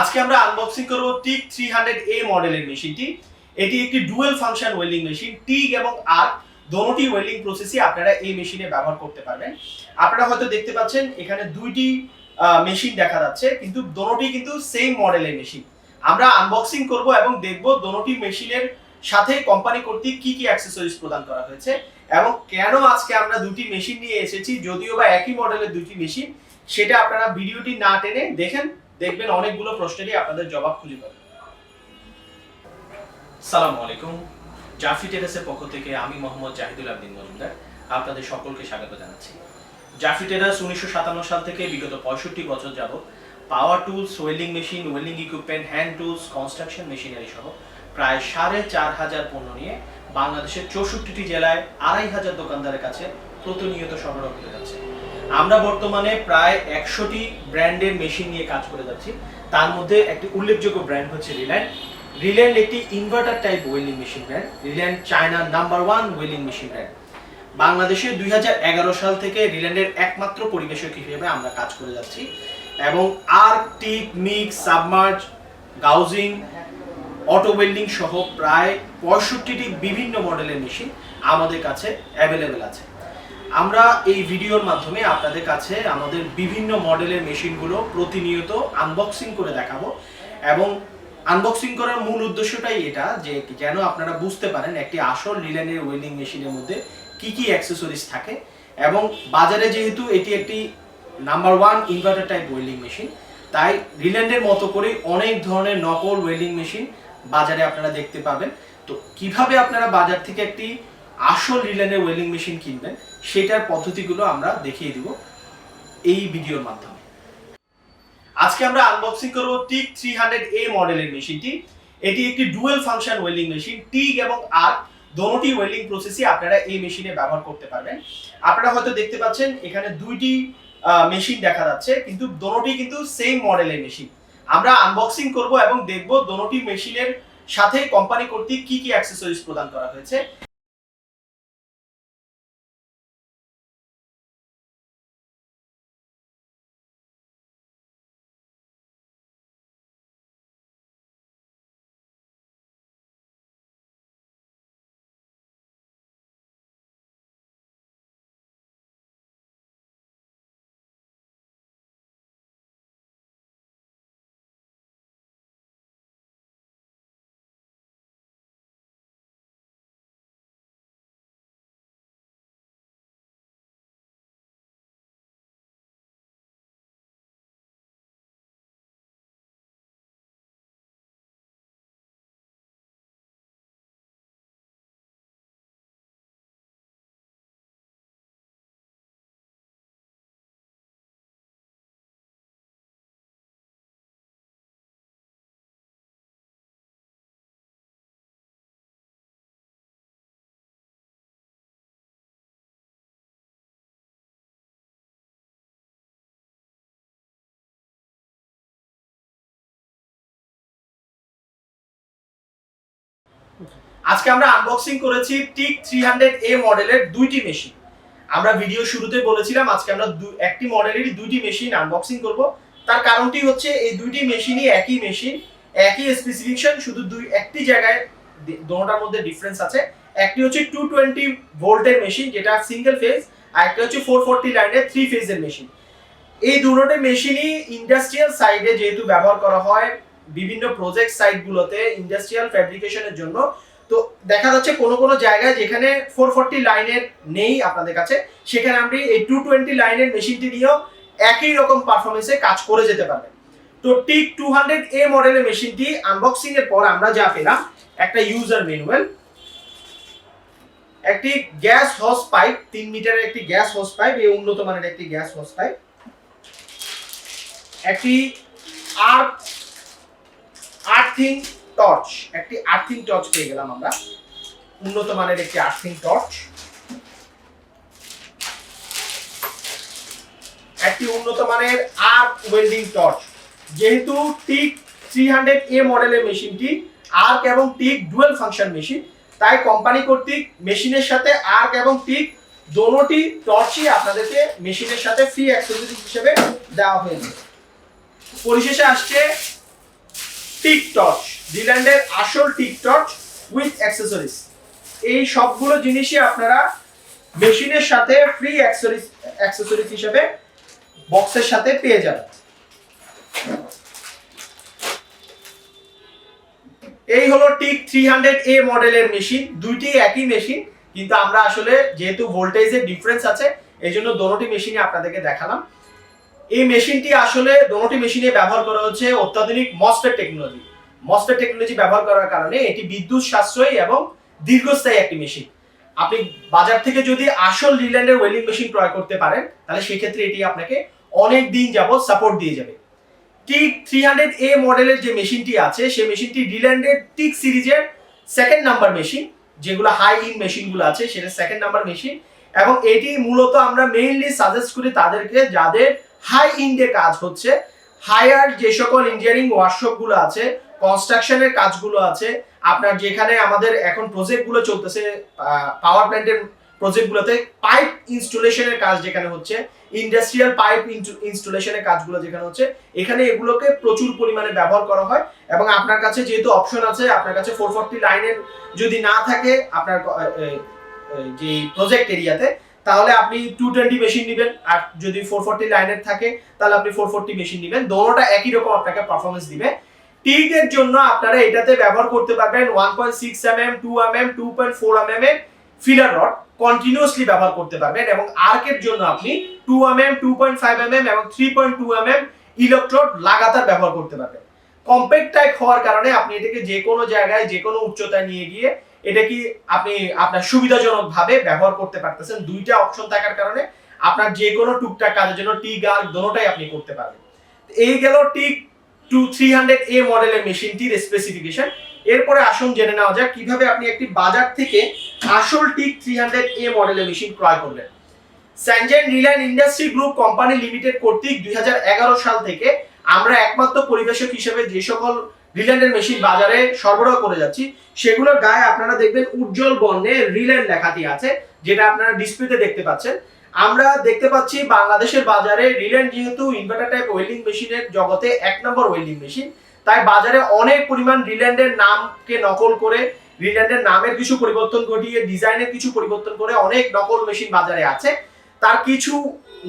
আজকে আমরা আনবক্সিং করব TIG 300A মডেলের মেশিনটি। এটি একটি dual function welding machine. TIG এবং আর্ক দুটোই ওয়েল্ডিং প্রসেসই আপনারা এই মেশিনে ব্যবহার করতে পারবেন। আপনারা হয়তো দেখতে পাচ্ছেন এখানে দুইটি মেশিন দেখা যাচ্ছে, কিন্তু দুটোই কিন্তু সেম মডেলের মেশিন। আমরা আনবক্সিং করব এবং দেখব দুটোই মেশিনের সাথে কোম্পানি কর্তৃক কি কি অ্যাকসেসরিজ প্রদান করা হয়েছে এবং কেন আজকে আমরা দুটি মেশিন নিয়ে এসেছি, যদিও বা একই মডেলের দুটি মেশিন। সেটা আপনারা ভিডিওটি না টেনে দেখবেন অনেকগুলো প্রশ্নেরই আপনাদের জবাব খুঁজে পাবেন। আসসালামু আলাইকুম, জাফরি টেরাসের পক্ষ থেকে আমি মোহাম্মদ জাহিদুল আবদিন মজুমদার আপনাদের সকলকে স্বাগত জানাচ্ছি। জাফরি টেরাস 1957 সাল থেকে বিগত 65 বছর যাবত পাওয়ার tools, welding machine, welding equipment, hand tools, construction machinery সহ প্রায় 4500 পণ্য নিয়ে বাংলাদেশের 64টি জেলায় 2500 দোকানদারের কাছে প্রতিনিয়ত সরবরাহ করে যাচ্ছে। আমরা বর্তমানে প্রায় 100টি ব্র্যান্ডের মেশিন নিয়ে কাজ করে যাচ্ছি। তার মধ্যে একটি উল্লেখযোগ্য ব্র্যান্ড হচ্ছে রিল্যান্ড। রিল্যান্ড একটি inverter type welding machine brand. Riland চায়নার নাম্বার 1 ওয়েল্ডিং মেশিন ব্র্যান্ড। বাংলাদেশে 2011 সাল থেকে রিল্যান্ডের একমাত্র পরিবেশক হিসেবে আমরা কাজ করে যাচ্ছি এবং arc, TIG, mix, submerge, gouging, auto welding সহ প্রায় 65টি বিভিন্ন মডেলের মেশিন আমাদের কাছে অ্যাভেলেবেল আছে। আমরা এই ভিডিওর মাধ্যমে আপনাদের কাছে আমাদের বিভিন্ন মডেলের মেশিনগুলো প্রতিনিয়ত আনবক্সিং করে দেখাবো এবং আনবক্সিং করার মূল উদ্দেশ্যটাই এটা যে যেন আপনারা বুঝতে পারেন একটি আসল রিল্যান্ডের ওয়েল্ডিং মেশিনের মধ্যে কি কি অ্যাকসেসরিজ থাকে। এবং বাজারে যেহেতু এটি একটি number 1 inverter type welding machine, তাই রিল্যান্ডের মতো করে অনেক ধরনের নকল ওয়েল্ডিং মেশিন বাজারে আপনারা দেখতে পাবেন। তো কিভাবে আপনারা বাজার থেকে একটি আসল রিল্যান্ডের ওয়েল্ডিং মেশিন কিনবেন সেটার পদ্ধতিগুলো আমরা দেখিয়ে দিব এই ভিডিওর মাধ্যমে। আজকে আমরা আনবক্সিং করব TIG 300A মডেলের মেশিনটি। এটি একটি dual function welding machine. TIG এবং আর্ক দুটোই ওয়েল্ডিং প্রসেসই আপনারা এই মেশিনে ব্যবহার করতে পারবেন। আপনারা হয়তো দেখতে পাচ্ছেন এখানে দুইটি মেশিন দেখা যাচ্ছে, কিন্তু দুটোই কিন্তু সেম মডেলের মেশিন। আমরা আনবক্সিং করব এবং দেখব দুটি মেশিনের সাথে কোম্পানি কর্তৃক কি কি অ্যাকসেসরিজ প্রদান করা হয়েছে। আজকে আমরা আনবক্সিং করেছি TIG 300A মডেলের দুইটি মেশিন। আমরা ভিডিও শুরুতে বলেছিলাম আজকে আমরা একটি মডেলেরই দুইটি মেশিন আনবক্সিং করব। তার কারণটি হচ্ছে এই দুইটি মেশিনই একই মেশিন, একই স্পেসিফিকেশন, শুধু একটি জায়গায় দুটোটার মধ্যে ডিফারেন্স আছে। একটি হচ্ছে 220 ভোল্টের মেশিন যেটা সিঙ্গেল ফেজ, আর একটা হচ্ছে 440 লাইনের 3 ফেজের মেশিন। এই দুটোটা মেশিনই ইন্ডাস্ট্রিয়াল সাইডে যেহেতু ব্যবহার করা হয় বিভিন্ন প্রজেক্ট সাইটগুলোতে ইন্ডাস্ট্রিয়াল ফ্যাব্রিকেশনের জন্য। তো দেখা যাচ্ছে কোনো জায়গায় যেখানে 440 লাইনের নেই আপনাদের কাছে, সেখানে আপনি এই 220 লাইনের মেশিনটি নিয়েও একই রকম পারফরমেন্সে কাজ করে যেতে পারবেন। তো TIG 200A মডেলের মেশিনটি আনবক্সিং এর পর আমরা যা পেলাম একটা ইউজার ম্যানুয়াল, একটি গ্যাস হোস পাইপ, 3 মিটারের একটি গ্যাস হোস পাইপ, এই উন্নত মানের একটি গ্যাস হোস পাইপ, একটি আর্থিং টর্চ, একটি আর্থিং টর্চ পেয়ে গেলাম আমরা, উন্নত মানের একটি আর্থিং টর্চ, একটি উন্নত মানের আর্ক ওয়েল্ডিং টর্চ। যেহেতু TIG 300A মডেলের মেশিনটি আর্ক এবং TIG ডুয়াল ফাংশন মেশিন, তাই কোম্পানি কর্তৃক মেশিনের সাথে আর্ক এবং TIG দুটোটি টর্চই আপনাদেরকে মেশিনের সাথে ফ্রি অ্যাক্সেসরিজ হিসেবে দেওয়া হয়েছে। পরিশেষে আসছে টিক টর্চ, রিল্যান্ডের আসল টিক টর্চ উইথ অ্যাকসেসরিজ। এই সবগুলো জিনিসই আপনারা মেশিনের সাথে ফ্রি অ্যাকসেসরিজ হিসেবে বক্সের সাথে পেয়ে যাবেন। এই হলো টিক 300A মডেলের মেশিন। দুইটি একই মেশিন, কিন্তু আমরা আসলে যেহেতু ভোল্টেজের ডিফারেন্স আছে এই জন্য দোনোটি মেশিনই আপনাদেরকে দেখালাম। এই মেশিনটি আসলে দোনোটি মেশিনে ব্যবহার করা হচ্ছে অত্যাধুনিক মসফেট টেকনোলজি। মসফেট টেকনোলজি ব্যবহার করার কারণে এটি বিদ্যুৎ সাশ্রয়ী এবং দীর্ঘস্থায়ী একটি মেশিন। আপনি বাজার থেকে যদি আসল রিল্যান্ডের ওয়েল্ডিং মেশিন ক্রয় করতে পারেন তাহলে সেই ক্ষেত্রে এটি আপনাকে অনেক দিন যাবত সাপোর্ট দিয়ে যাবে। টিক 300A মডেলের যে মেশিনটি আছে সেই মেশিনটি রিল্যান্ডের টিক সিরিজের সেকেন্ড নাম্বার মেশিন, যেগুলো হাই ইন মেশিনগুলো আছে সেটা সেকেন্ড নাম্বার মেশিন। এবং এটি মূলত আমরা মেইনলি সাজেস্ট করি তাদেরকে যাদের হাই ইন্ডে কাজ হচ্ছে, হায়ার যে সকল ইঞ্জিনিয়ারিং ওয়ার্কশপগুলো আছে, কনস্ট্রাকশনের কাজগুলো আছে, আপনার যেখানে আমাদের এখন প্রজেক্টগুলো চলতেছে পাওয়ার প্ল্যান্টের প্রজেক্টগুলোতে পাইপ ইনস্টলেশনের কাজ যেখানে হচ্ছে, ইন্ডাস্ট্রিয়াল পাইপ ইনস্টলেশনের কাজগুলো যেখানে হচ্ছে, এখানে এগুলোকে প্রচুর পরিমাণে ব্যবহার করা হয়। এবং আপনার কাছে যেহেতু অপশন আছে, আপনার কাছে 440 লাইনের যদি না থাকে আপনার যে প্রজেক্ট এরিয়াতে, তাহলে আপনি 220 মেশিন নেবেন। আর যদি 440 লাইনের থাকে তাহলে আপনি 440 মেশিন নেবেন। দোনোটা একই রকম আপনাকে পারফরম্যান্স দিবে। টিক এর জন্য আপনারা এটাতে ব্যবহার করতে পারবেন 1.6 mm, 2 mm, 2.4 mm এর ফিলার রড কন্টিনিউয়াসলি ব্যবহার করতে পারবেন। এবং আর্কের জন্য আপনি 2 mm, 2.5 mm এবং 3.2 mm ইলেকট্রোড লাগাতার ব্যবহার করতে পারবেন। কম্প্যাক্ট টাইপ হওয়ার কারণে আপনি এটাকে যে কোনো জায়গায় যে কোনো উচ্চতায় নিয়ে গিয়ে এটা কি আপনি আপনার সুবিধাজনকভাবে ব্যবহার করতে পারতেছেন। দুইটা অপশন থাকার কারণে আপনার যে কোনো টুকটাক কাজের জন্য টিক আর্ক দোনোটাই আপনি করতে পারবেন। এই গেল টিক 300A মডেলের মেশিনটির স্পেসিফিকেশন। এরপরে আসুন জেনে নেওয়া যাক কিভাবে আপনি একটি বাজার থেকে আসল টিক 300A মডেলের মেশিন ক্রয় করবেন। Schengen Reliance industry group company limited কর্তৃক 2011 সাল থেকে আমরা একমাত্র পরিবেশক হিসেবে যে সকল রিল্যান্ডের মেশিন বাজারে সরবরাহ করে যাচ্ছি সেগুলোর গায়ে আপনারা দেখবেন উজ্জ্বল বর্ণে রিল্যান্ড লেখাটি আছে, যেটা আপনারা ডিসপ্লেতে দেখতে পাচ্ছেন। আমরা দেখতে পাচ্ছি বাংলাদেশের বাজারে রিল্যান্ড যেহেতু ইনভার্টার টাইপ ওয়েল্ডিং মেশিনের জগতে এক নম্বর ওয়েল্ডিং মেশিন, তাই বাজারে অনেক পরিমাণ রিল্যান্ডের নামকে নকল করে, রিল্যান্ডের নামের কিছু পরিবর্তন ঘটিয়ে, ডিজাইনের কিছু পরিবর্তন করে অনেক নকল মেশিন বাজারে আছে। তার কিছু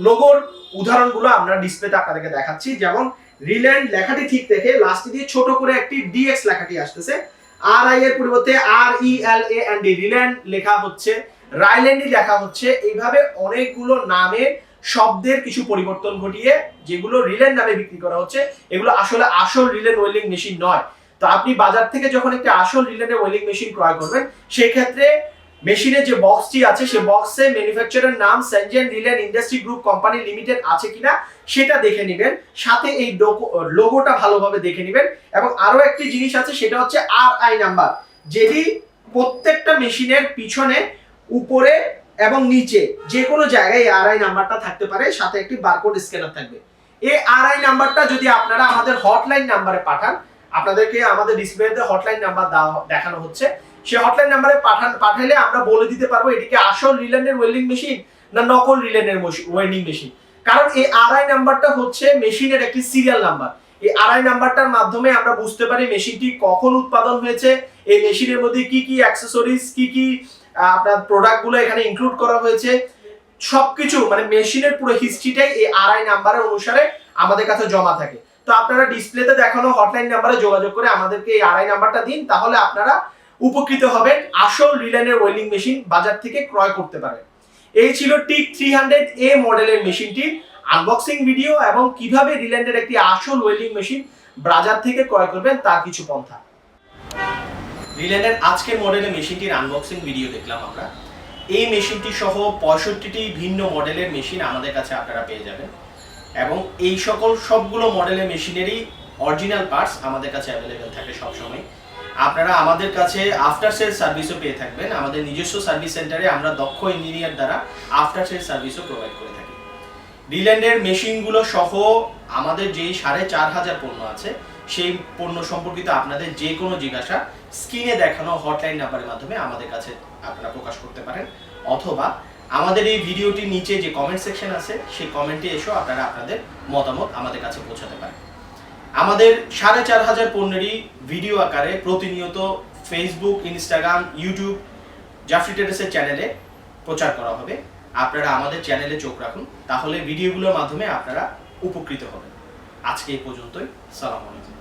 লোগোর উদাহরণগুলো আমরা ডিসপ্লেতে আপনাদেরকে দেখাচ্ছি। যেমন রিল্যান্ড লেখাটি ঠিক দেখে লাস্টে দিয়ে ছোট করে একটি ডিএক্স লেখাটি আসতেছে, আর আই এর পরিবর্তে RELAND রিল্যান্ড লেখা হচ্ছে, রাইল্যান্ডই লেখা হচ্ছে। এইভাবে অনেকগুলো নামে শব্দের কিছু পরিবর্তন ঘটিয়ে যেগুলো রিল্যান্ড নামে বিক্রি করা হচ্ছে, এগুলো আসলে আসল রিল্যান্ড ওয়েল্ডিং মেশিন নয়। তো আপনি বাজার থেকে যখন একটা আসল রিল্যান্ডের ওয়েল্ডিং মেশিন ক্রয় করবেন সেই ক্ষেত্রে মেশিনের যে বক্সটি আছে সেই বক্সে ম্যানুফ্যাকচারার নাম Schengen Riland industry group company limited আছে কিনা সেটা দেখে নেবেন, সাথে এই লোগোটা ভালোভাবে দেখে নেবেন। এবং আরো একটি জিনিস আছে, সেটা হচ্ছে RI নাম্বার, যেটি প্রত্যেকটা মেশিনের পিছনে, উপরে এবং নিচে যে কোনো জায়গায় RI নাম্বারটা থাকতে পারে, সাথে একটি বারকোড স্ক্যানার থাকবে। এই RI নাম্বারটা যদি আপনারা আমাদের হটলাইন নাম্বারে পাঠান, আপনাদেরকে আমাদের ডিসপ্লেতে হটলাইন নাম্বার দেখানো হচ্ছে, সেই হটলাইন নাম্বারে পাঠালে আমরা বলে দিতে পারবো এটিকে আসল রিল্যান্ডের ওয়েল্ডিং মেশিন না নকল রিল্যান্ডের ওয়েল্ডিং মেশিন। কারণ এই RI নাম্বারটা হচ্ছে মেশিনের একটি সিরিয়াল নাম্বার। এই RI নাম্বারটার মাধ্যমে আমরা বুঝতে পারি মেশিনটি কখন উৎপাদন হয়েছে, এই মেশিনের মধ্যে কি কি অ্যাকসেসরিজ, কি কি আপনার প্রোডাক্টগুলো এখানে ইনক্লুড করা হয়েছে, সবকিছু মানে মেশিনের পুরো হিস্ট্রিটাই এই RI নাম্বারের অনুসারে আমাদের কাছে জমা থাকে। তো আপনারা ডিসপ্লেতে দেখানো হটলাইন নাম্বারে যোগাযোগ করে আমাদেরকে এই RI নাম্বারটা দিন, তাহলে আপনারা উপকৃত হবেন, আসল রিল্যান্ডের ওয়েল্ডিং মেশিন বাজার থেকে ক্রয় করতে পারেন। এই ছিল টিক 300A মডেলের মেশিনটির আনবক্সিং ভিডিও এবং কিভাবে রিল্যান্ডের একটি আসল ওয়েল্ডিং মেশিন বাজার থেকে ক্রয় করবেন তার কিছু পন্থা। রিল্যান্ডের আজকের মডেলের মেশিনটির আনবক্সিং ভিডিও দেখলাম আমরা। এই মেশিনটি সহ 65টি ভিন্ন মডেলের মেশিন আমাদের কাছে আপনারা পেয়ে যাবেন এবং এই সকল সবগুলো মডেলের মেশিনেরই অরিজিনাল পার্টস আমাদের কাছে অ্যাভেলেবেল থাকে সবসময়। আপনারা আমাদের কাছে আফটার সেল সার্ভিসও পেয়ে থাকবেন। আমাদের নিজস্ব সার্ভিস সেন্টারে আমরা দক্ষ ইঞ্জিনিয়ার দ্বারা আফটার সেল সার্ভিসও প্রোভাইড করে থাকি। রিল্যান্ডের মেশিনগুলো সহ আমাদের যেই 4500 পণ্য আছে সেই পণ্য সম্পর্কিত আপনাদের যে কোনো জিজ্ঞাসা স্ক্রিনে দেখানো হটলাইন নাম্বারের মাধ্যমে আমাদের কাছে আপনারা প্রকাশ করতে পারেন, অথবা আমাদের এই ভিডিওটির নিচে যে কমেন্ট সেকশন আছে সেই কমেন্টে এসেও আপনারা আপনাদের মতামত আমাদের কাছে পৌঁছাতে পারেন। আমাদের 4500 পণ্যেরই ভিডিও আকারে প্রতিনিয়ত ফেসবুক, ইনস্টাগ্রাম, ইউটিউব, জাফরি ট্রেডার্সের চ্যানেলে প্রচার করা হবে। আপনারা আমাদের চ্যানেলে চোখ রাখুন, তাহলে ভিডিওগুলোর মাধ্যমে আপনারা উপকৃত হবেন। আজকে এই পর্যন্তই। সালাম আলাইকুম।